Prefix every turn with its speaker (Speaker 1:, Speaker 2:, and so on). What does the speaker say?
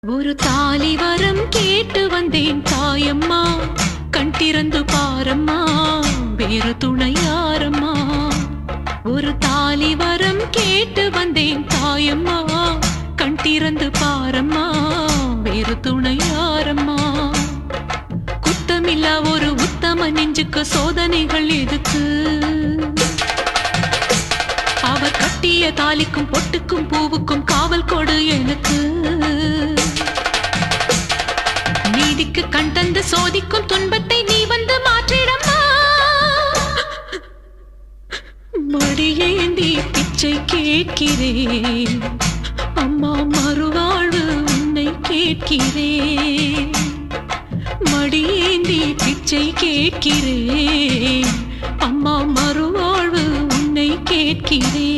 Speaker 1: ஒரு தாலி வரம் கேட்டு வந்தேன் தாயம்மா, கண் திறந்து பாரம்மா, வேறு துணை யாரம்மா. ஒரு தாலி வரம் கேட்டு வந்தேன் தாயம்மா, கண் திறந்து பாரம்மா, வேறு துணை யாரம்மா. குத்தமில்லா ஒரு உத்தம நெஞ்சுக்கு சோதனைகள் எதுக்கு? அவர் கட்டிய தாலிக்கும் பொட்டுக்கும் பூவுக்கும் காவல் கொடு எனக்கு. நீதிக்கு கண் தந்து சோதிக்கும் துன்பத்தை நீ வந்து மாற்றிடம்மா. மடியேந்தி பிச்சை கேட்கிறேன் அம்மா, மறுவாழ்வு உன்னை கேட்கிறேன். மடியேந்தி பிச்சை கேட்கிறேன் அம்மா, மறுவாழ்வு உன்னை கேட்கிறேன்.